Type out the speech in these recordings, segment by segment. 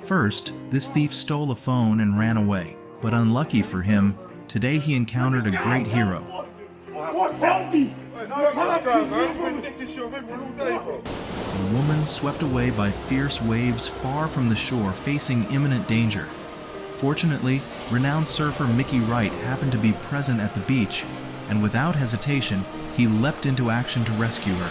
First, this thief stole a phone and ran away, but unlucky for him, today he encountered a great hero. A woman swept away by fierce waves far from the shore, facing imminent danger. Fortunately, renowned surfer Mickey Wright happened to be present at the beach, and without hesitation, he leapt into action to rescue her.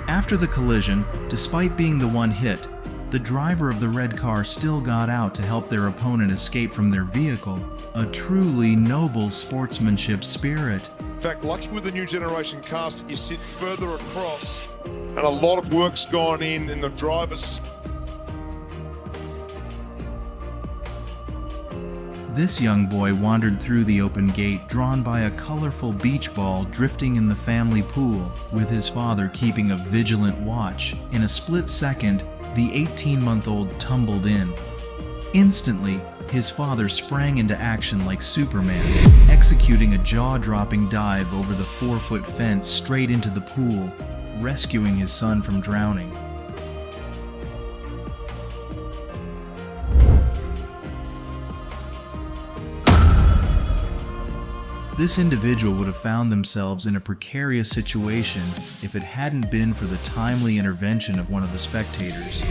After the collision, despite being the one hit, the driver of the red car still got out to help their opponent escape from their vehicle, a truly noble sportsmanship spirit. In fact, lucky with the new generation cars, you sit further across, and a lot of work's gone in the driver's. This young boy wandered through the open gate, drawn by a colorful beach ball drifting in the family pool, with his father keeping a vigilant watch. In a split second, the 18-month-old tumbled in. Instantly, his father sprang into action like Superman, executing a jaw-dropping dive over the 4-foot fence straight into the pool, rescuing his son from drowning. This individual would have found themselves in a precarious situation if it hadn't been for the timely intervention of one of the spectators.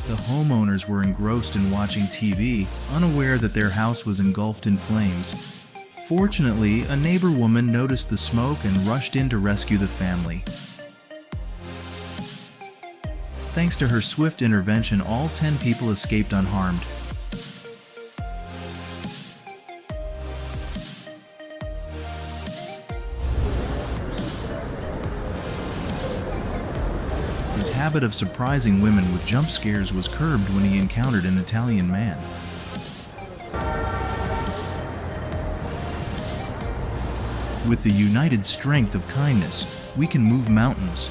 The homeowners were engrossed in watching TV, unaware that their house was engulfed in flames. Fortunately, a neighbor woman noticed the smoke and rushed in to rescue the family. Thanks to her swift intervention, all 10 people escaped unharmed. His habit of surprising women with jump scares was curbed when he encountered an Italian man. With the united strength of kindness, we can move mountains.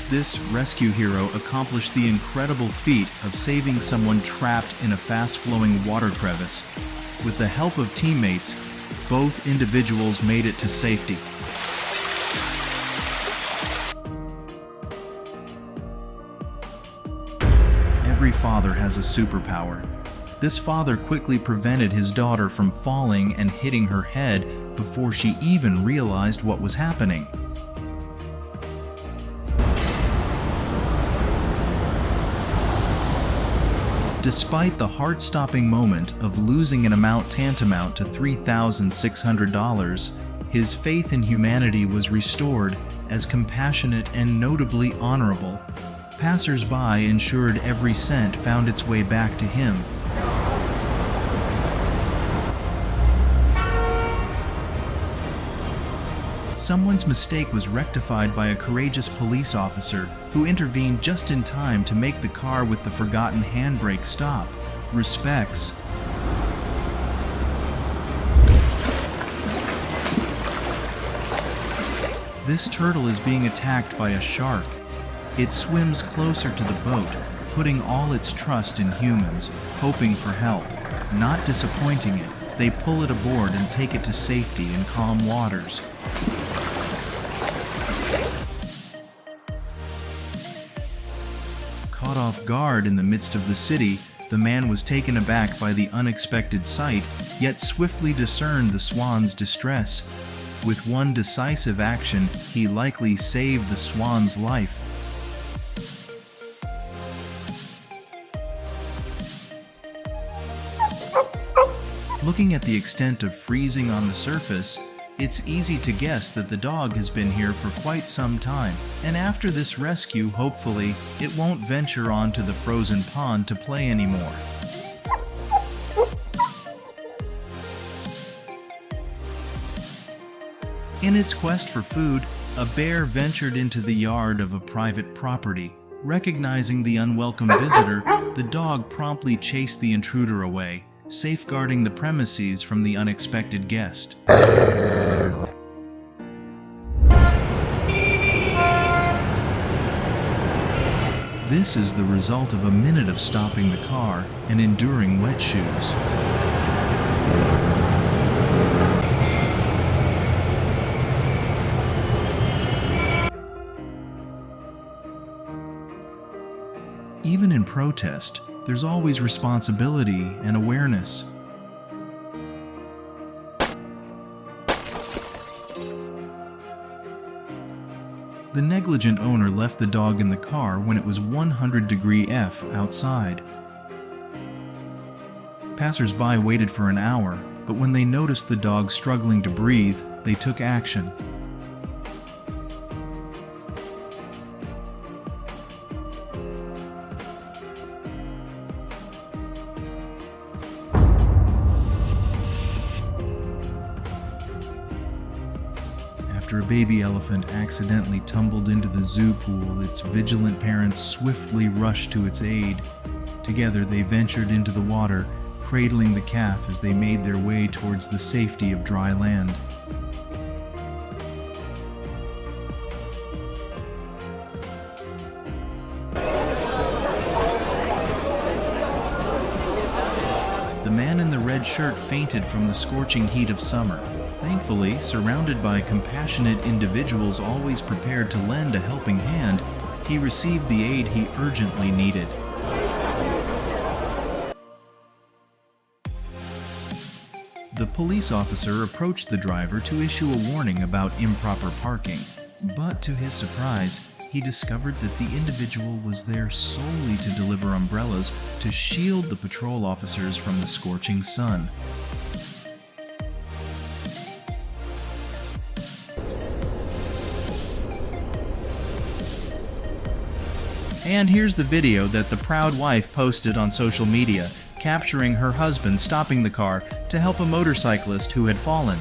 This rescue hero accomplished the incredible feat of saving someone trapped in a fast-flowing water crevice. With the help of teammates, both individuals made it to safety. Every father has a superpower. This father quickly prevented his daughter from falling and hitting her head before she even realized what was happening. Despite the heart-stopping moment of losing an amount tantamount to $3,600, his faith in humanity was restored as compassionate and notably honorable. Passers-by ensured every cent found its way back to him. Someone's mistake was rectified by a courageous police officer who intervened just in time to make the car with the forgotten handbrake stop. Respects. This turtle is being attacked by a shark. It swims closer to the boat, putting all its trust in humans, hoping for help. Not disappointing it, they pull it aboard and take it to safety in calm waters. Caught off guard in the midst of the city, the man was taken aback by the unexpected sight, yet swiftly discerned the swan's distress. With one decisive action, he likely saved the swan's life. Looking at the extent of freezing on the surface, it's easy to guess that the dog has been here for quite some time, and after this rescue, hopefully, it won't venture onto the frozen pond to play anymore. In its quest for food, a bear ventured into the yard of a private property. Recognizing the unwelcome visitor, the dog promptly chased the intruder away, safeguarding the premises from the unexpected guest. This is the result of a minute of stopping the car and enduring wet shoes. Even in protest, there's always responsibility and awareness. The negligent owner left the dog in the car when it was 100° F outside. Passers-by waited for an hour, but when they noticed the dog struggling to breathe, they took action. After a baby elephant accidentally tumbled into the zoo pool, its vigilant parents swiftly rushed to its aid. Together they ventured into the water, cradling the calf as they made their way towards the safety of dry land. The man in the red shirt fainted from the scorching heat of summer. Thankfully, surrounded by compassionate individuals always prepared to lend a helping hand, he received the aid he urgently needed. The police officer approached the driver to issue a warning about improper parking, but to his surprise, he discovered that the individual was there solely to deliver umbrellas to shield the patrol officers from the scorching sun. And here's the video that the proud wife posted on social media, capturing her husband stopping the car to help a motorcyclist who had fallen.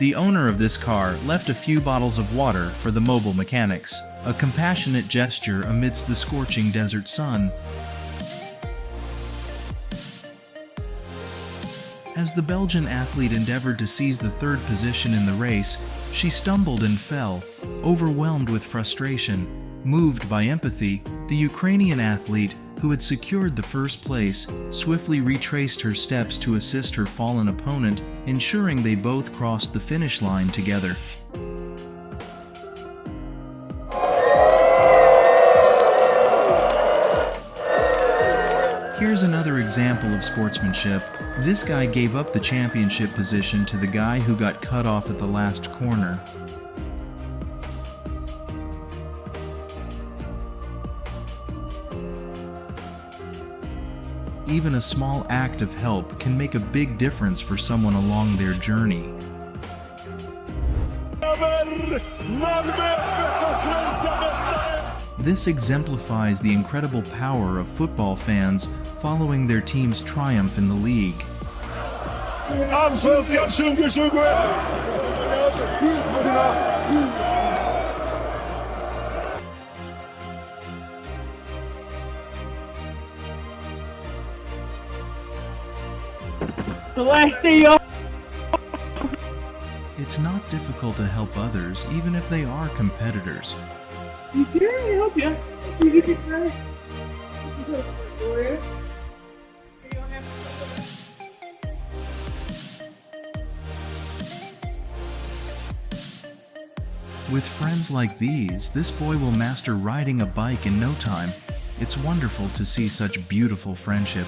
The owner of this car left a few bottles of water for the mobile mechanics, a compassionate gesture amidst the scorching desert sun. As the Belgian athlete endeavored to seize the third position in the race, she stumbled and fell, overwhelmed with frustration. Moved by empathy, the Ukrainian athlete, who had secured the first place, swiftly retraced her steps to assist her fallen opponent, ensuring they both crossed the finish line together. Here's another example of sportsmanship. This guy gave up the championship position to the guy who got cut off at the last corner. Even a small act of help can make a big difference for someone along their journey. This exemplifies the incredible power of football fans following their team's triumph in the league. It's not difficult to help others, even if they are competitors. You can help you. You can try it. With friends like these, this boy will master riding a bike in no time. It's wonderful to see such beautiful friendship.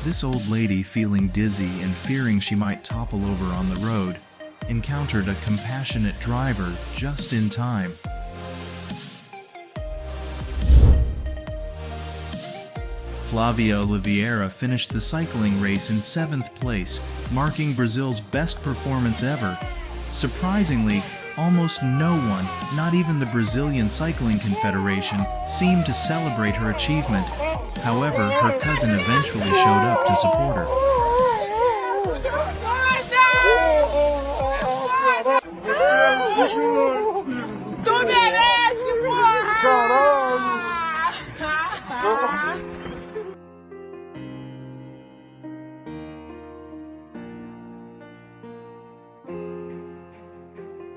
This old lady, feeling dizzy and fearing she might topple over on the road, encountered a compassionate driver just in time. Flavia Oliveira finished the cycling race in 7th place, marking Brazil's best performance ever. Surprisingly, almost no one, not even the Brazilian Cycling Confederation, seemed to celebrate her achievement. However, her cousin eventually showed up to support her.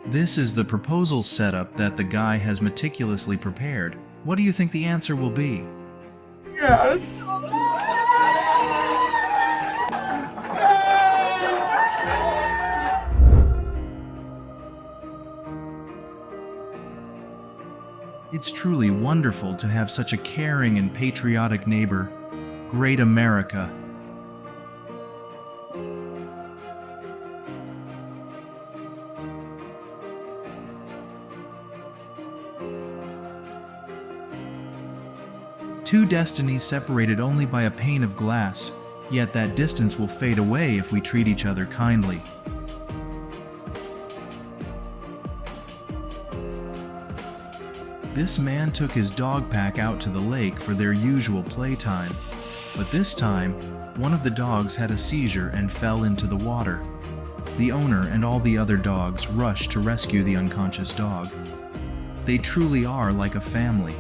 This is the proposal setup that the guy has meticulously prepared. What do you think the answer will be? Yes. It's truly wonderful to have such a caring and patriotic neighbor. Great America. Two destinies separated only by a pane of glass, yet that distance will fade away if we treat each other kindly. This man took his dog pack out to the lake for their usual playtime, but this time, one of the dogs had a seizure and fell into the water. The owner and all the other dogs rushed to rescue the unconscious dog. They truly are like a family.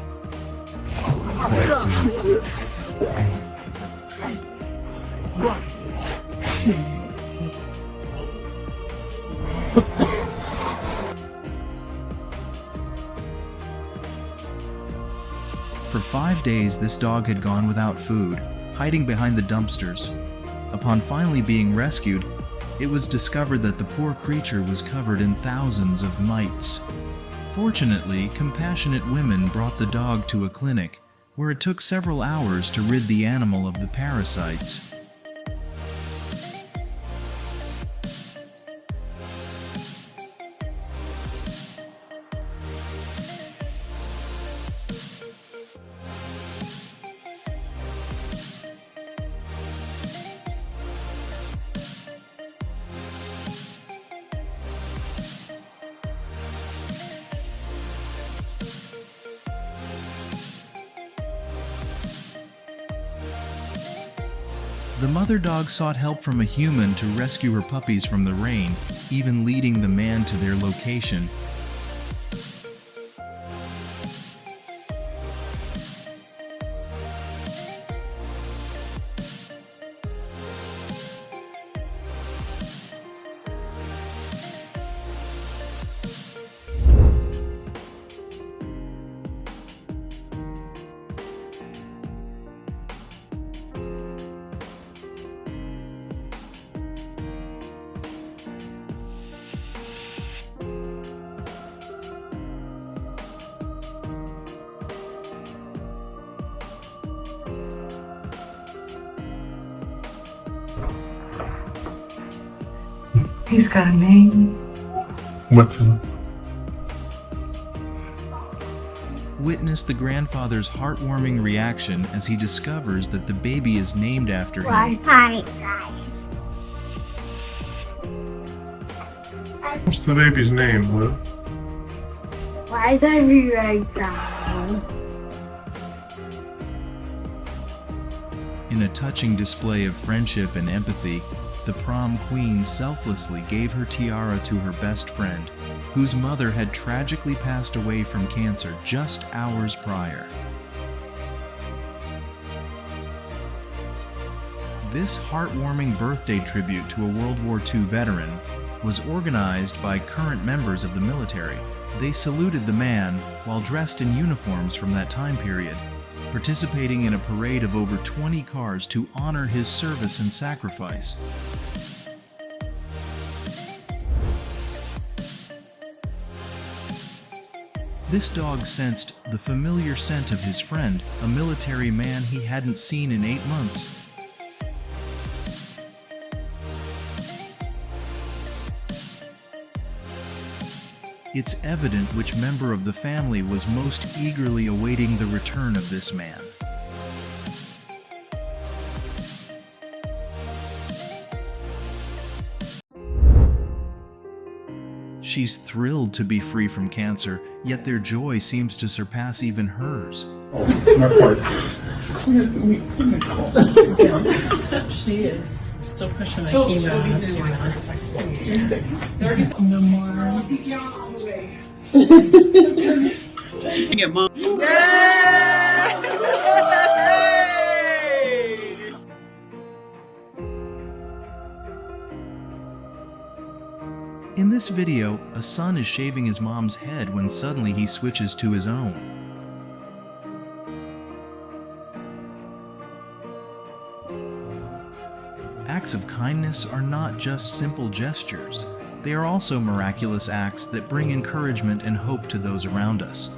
For 5 days, this dog had gone without food, hiding behind the dumpsters. Upon finally being rescued, it was discovered that the poor creature was covered in thousands of mites. Fortunately, compassionate women brought the dog to a clinic, where it took several hours to rid the animal of the parasites. The mother dog sought help from a human to rescue her puppies from the rain, even leading the man to their location. He's got a name. What's his name? Witness the grandfather's heartwarming reaction as he discovers that the baby is named after him. What's the baby's name, Lou? Why is every right now? In a touching display of friendship and empathy, the prom queen selflessly gave her tiara to her best friend, whose mother had tragically passed away from cancer just hours prior. This heartwarming birthday tribute to a World War II veteran was organized by current members of the military. They saluted the man while dressed in uniforms from that time period, participating in a parade of over 20 cars to honor his service and sacrifice. This dog sensed the familiar scent of his friend, a military man he hadn't seen in 8 months. It's evident which member of the family was most eagerly awaiting the return of this man. She's thrilled to be free from cancer, yet their joy seems to surpass even hers. She is still pushing the chemo. No more. Get mom. this video, a son is shaving his mom's head when suddenly he switches to his own. Acts of kindness are not just simple gestures. They are also miraculous acts that bring encouragement and hope to those around us.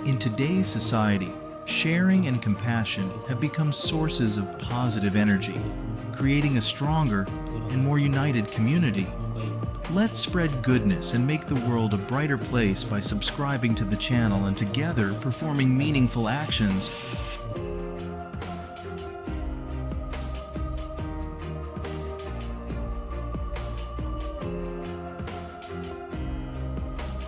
In today's society, sharing and compassion have become sources of positive energy, creating a stronger and more united community. Let's spread goodness and make the world a brighter place by subscribing to the channel and together performing meaningful actions